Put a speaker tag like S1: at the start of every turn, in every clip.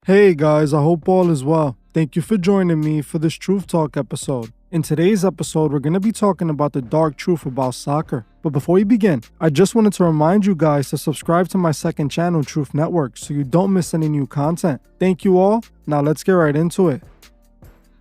S1: Hey guys, I hope all is well. Thank you for joining me for this Truth Talk episode. In today's episode, we're going to be talking about the dark truth about soccer. But before we begin, I just wanted to remind you guys to subscribe to my second channel, Truth Network, so you don't miss any new content. Thank you all. Now let's get right into it.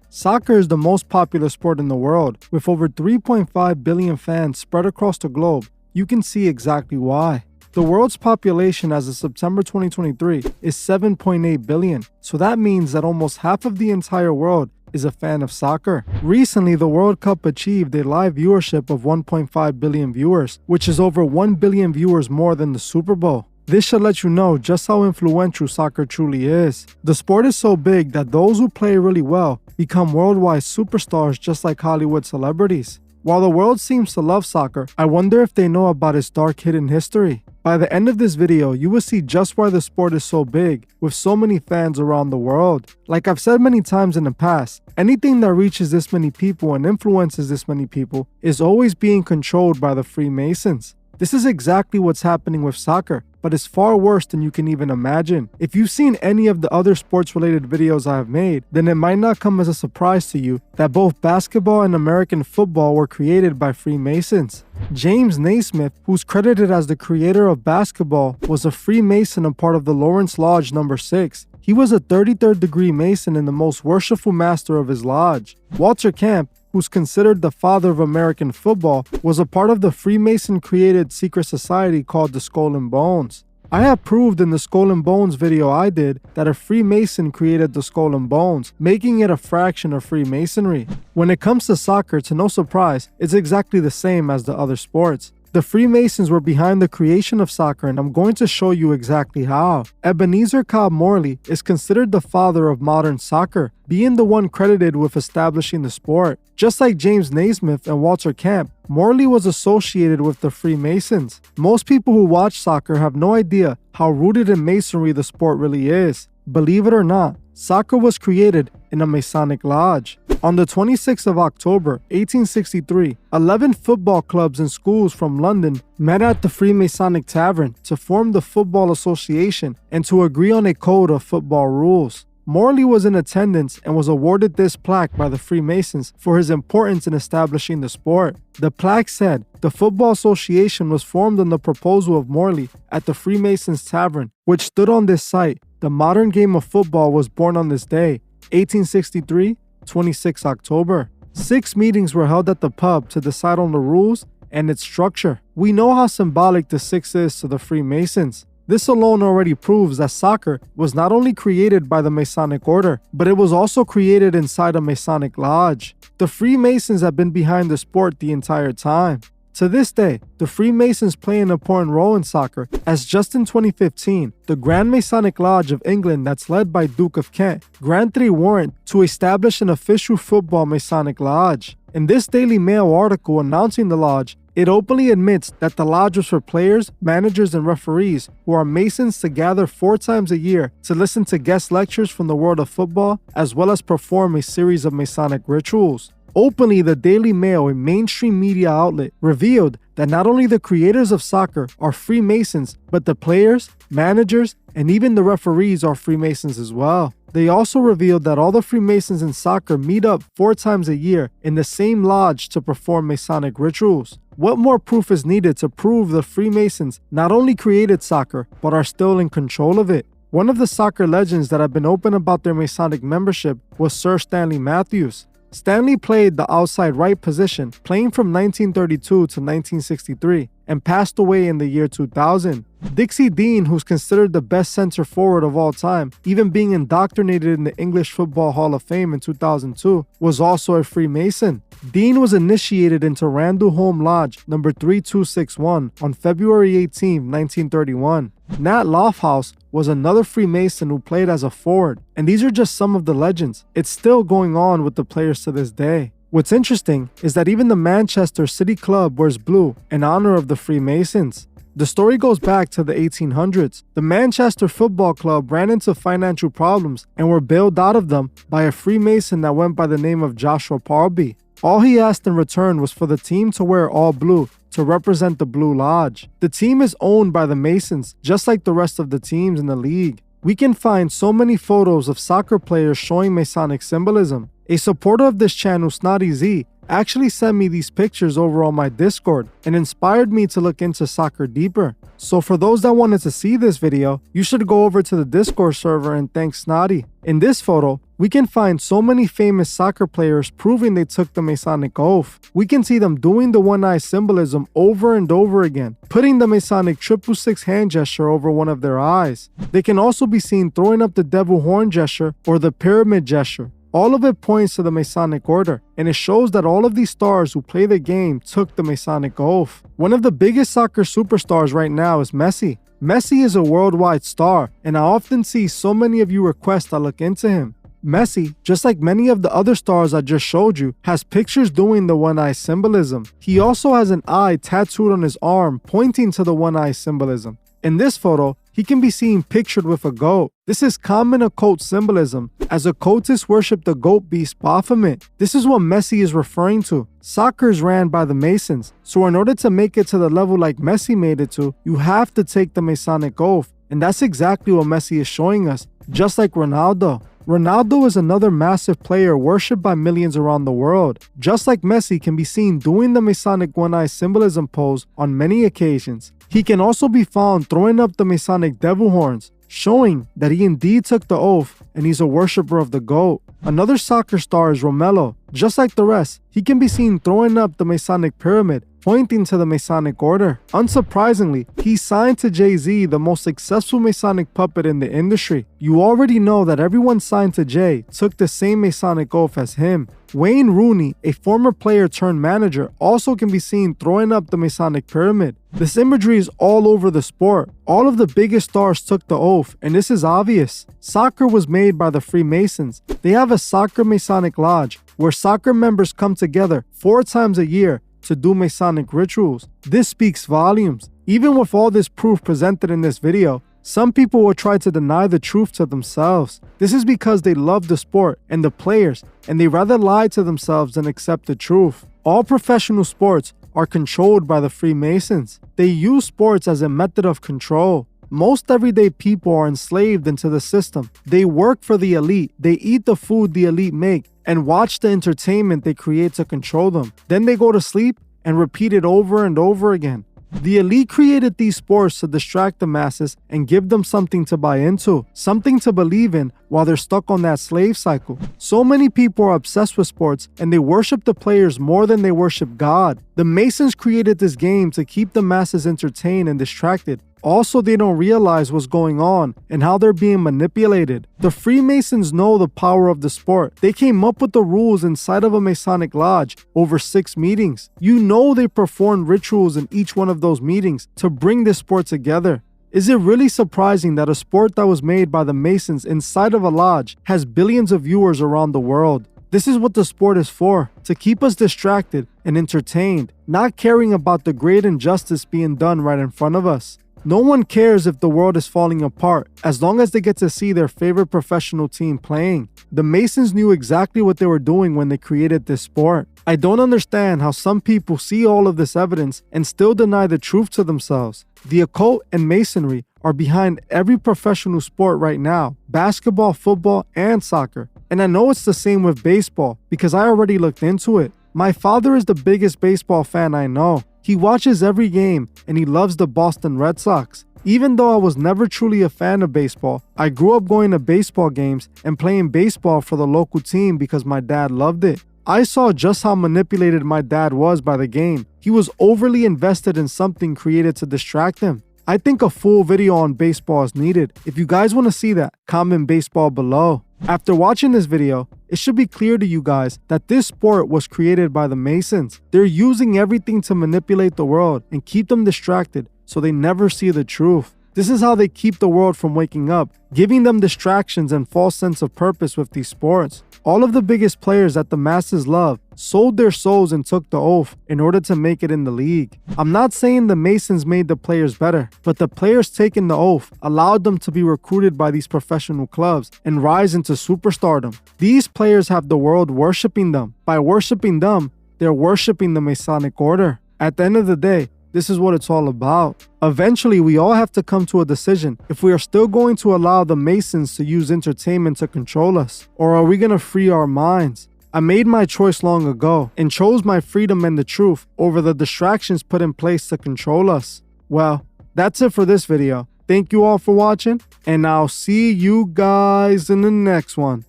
S1: Soccer is the most popular sport in the world, with over 3.5 billion fans spread across the globe. You can see exactly why. The world's population as of September 2023 is 7.8 billion, so that means that almost half of the entire world is a fan of soccer. Recently, the World Cup achieved a live viewership of 1.5 billion viewers, which is over 1 billion viewers more than the Super Bowl. This should let you know just how influential soccer truly is. The sport is so big that those who play really well become worldwide superstars just like Hollywood celebrities. While the world seems to love soccer, I wonder if they know about its dark hidden history. By the end of this video, you will see just why the sport is so big, with so many fans around the world. Like I've said many times in the past, anything that reaches this many people and influences this many people is always being controlled by the Freemasons. This is exactly what's happening with soccer, but it's far worse than you can even imagine. If you've seen any of the other sports-related videos I have made, then it might not come as a surprise to you that both basketball and American football were created by Freemasons. James Naismith, who's credited as the creator of basketball, was a Freemason and part of the Lawrence Lodge No. 6. He was a 33rd degree Mason and the most worshipful master of his lodge. Walter Camp, who's considered the father of American football, was a part of the Freemason-created secret society called the Skull and Bones. I have proved in the Skull and Bones video I did that a Freemason created the Skull and Bones, making it a fraction of Freemasonry. When it comes to soccer, to no surprise, it's exactly the same as the other sports. The Freemasons were behind the creation of soccer, and I'm going to show you exactly how. Ebenezer Cobb Morley is considered the father of modern soccer, being the one credited with establishing the sport. Just like James Naismith and Walter Camp, Morley was associated with the Freemasons. Most people who watch soccer have no idea how rooted in Masonry the sport really is. Believe it or not, soccer was created in a Masonic lodge. On the 26th of October, 1863, 11 football clubs and schools from London met at the Freemasonic Tavern to form the Football Association and to agree on a code of football rules. Morley was in attendance and was awarded this plaque by the Freemasons for his importance in establishing the sport. The plaque said, "The Football Association was formed on the proposal of Morley at the Freemasons Tavern, which stood on this site. The modern game of football was born on this day, 1863, 26 October. 6 meetings were held at the pub to decide on the rules and its structure." We know how symbolic the 6 is to the Freemasons. This alone already proves that soccer was not only created by the Masonic order, but it was also created inside a Masonic lodge. The Freemasons have been behind the sport the entire time. To this day, the Freemasons play an important role in soccer, as just in 2015, the Grand Masonic Lodge of England that's led by Duke of Kent granted a warrant to establish an official football Masonic lodge. In this Daily Mail article announcing the lodge, it openly admits that the lodge was for players, managers, and referees who are Masons to gather 4 times a year to listen to guest lectures from the world of football, as well as perform a series of Masonic rituals. Openly, the Daily Mail, a mainstream media outlet, revealed that not only the creators of soccer are Freemasons, but the players, managers, and even the referees are Freemasons as well. They also revealed that all the Freemasons in soccer meet up 4 times a year in the same lodge to perform Masonic rituals. What more proof is needed to prove the Freemasons not only created soccer, but are still in control of it? One of the soccer legends that have been open about their Masonic membership was Sir Stanley Matthews. Stanley played the outside right position, playing from 1932 to 1963, and passed away in the year 2000. Dixie Dean, who's considered the best center forward of all time, even being indoctrinated in the English Football Hall of Fame in 2002, was also a Freemason. Dean was initiated into Randall Home Lodge No. 3261 on February 18, 1931. Nat Lofthouse was another Freemason who played as a forward, and these are just some of the legends. It's still going on with the players to this day. What's interesting is that even the Manchester City Club wears blue in honor of the Freemasons. The story goes back to the 1800s. The Manchester Football Club ran into financial problems and were bailed out of them by a Freemason that went by the name of Joshua Parlby. All he asked in return was for the team to wear all blue to represent the Blue Lodge. The team is owned by the Masons, just like the rest of the teams in the league. we can find so many photos of soccer players showing Masonic symbolism. A supporter of this channel, Snotty Z, actually sent me these pictures over on my Discord and inspired me to look into soccer deeper. So for those that wanted to see this video, you should go over to the Discord server and thank Snotty. In this photo, we can find so many famous soccer players proving they took the Masonic oath. We can see them doing the one-eye symbolism over and over again, putting the Masonic 666 hand gesture over one of their eyes. They can also be seen throwing up the devil horn gesture or the pyramid gesture. All of it points to the Masonic order, and it shows that all of these stars who play the game took the Masonic oath. One of the biggest soccer superstars right now is Messi. Messi is a worldwide star, and I often see so many of you request I look into him. Messi, just like many of the other stars I just showed you, has pictures doing the one-eye symbolism. He also has an eye tattooed on his arm pointing to the one-eye symbolism. In this photo, he can be seen pictured with a goat. This is common occult symbolism, as occultists worship the goat beast Baphomet. This is what Messi is referring to. Soccer is ran by the Masons, so in order to make it to the level like Messi made it to, you have to take the Masonic oath. And that's exactly what Messi is showing us, just like Ronaldo. Ronaldo is another massive player worshipped by millions around the world. Just like Messi can be seen doing the Masonic one-eye symbolism pose on many occasions. He can also be found throwing up the Masonic devil horns, showing that he indeed took the oath and he's a worshipper of the goat. Another soccer star is Ronaldo. Just like the rest, he can be seen throwing up the Masonic pyramid, pointing to the Masonic order. Unsurprisingly, he signed to Jay-Z, the most successful Masonic puppet in the industry. You already know that everyone signed to Jay took the same Masonic oath as him. Wayne Rooney, a former player turned manager, also can be seen throwing up the Masonic pyramid. This imagery is all over the sport. All of the biggest stars took the oath, and this is obvious. Soccer was made by the Freemasons. They have a soccer Masonic lodge where soccer members come together 4 times a year to do Masonic rituals. This speaks volumes. Even with all this proof presented in this video, some people will try to deny the truth to themselves. This is because they love the sport and the players, and they rather lie to themselves than accept the truth. All professional sports are controlled by the Freemasons. They use sports as a method of control. Most everyday people are enslaved into the system. They work for the elite, they eat the food the elite make, and watch the entertainment they create to control them. Then they go to sleep and repeat it over and over again. The elite created these sports to distract the masses and give them something to buy into, something to believe in while they're stuck on that slave cycle. So many people are obsessed with sports and they worship the players more than they worship God. The Masons created this game to keep the masses entertained and distracted. Also, they don't realize what's going on and how they're being manipulated. The Freemasons know the power of the sport. They came up with the rules inside of a Masonic lodge over 6 meetings. You know they performed rituals in each one of those meetings to bring this sport together. Is it really surprising that a sport that was made by the Masons inside of a lodge has billions of viewers around the world? This is what the sport is for, to keep us distracted and entertained, not caring about the great injustice being done right in front of us. No one cares if the world is falling apart, as long as they get to see their favorite professional team playing. The Masons knew exactly what they were doing when they created this sport. I don't understand how some people see all of this evidence and still deny the truth to themselves. The occult and Masonry are behind every professional sport right now: basketball, football, and soccer. And I know it's the same with baseball because I already looked into it. My father is the biggest baseball fan I know. He watches every game and he loves the Boston Red Sox. Even though I was never truly a fan of baseball, I grew up going to baseball games and playing baseball for the local team because my dad loved it. I saw just how manipulated my dad was by the game. He was overly invested in something created to distract him. I think a full video on baseball is needed. If you guys want to see that, comment baseball below. After watching this video, it should be clear to you guys that this sport was created by the Masons. They're using everything to manipulate the world and keep them distracted so they never see the truth. This is how they keep the world from waking up, giving them distractions and false sense of purpose with these sports. All of the biggest players that the masses love sold their souls and took the oath in order to make it in the league. I'm not saying the Masons made the players better, but the players taking the oath allowed them to be recruited by these professional clubs and rise into superstardom. These players have the world worshiping them. By worshiping them, they're worshiping the Masonic order. At the end of the day, This is what it's all about. Eventually, we all have to come to a decision if we are still going to allow the Masons to use entertainment to control us, or are we going to free our minds? I made my choice long ago and chose my freedom and the truth over the distractions put in place to control us. Well, that's it for this video. Thank you all for watching, and I'll see you guys in the next one.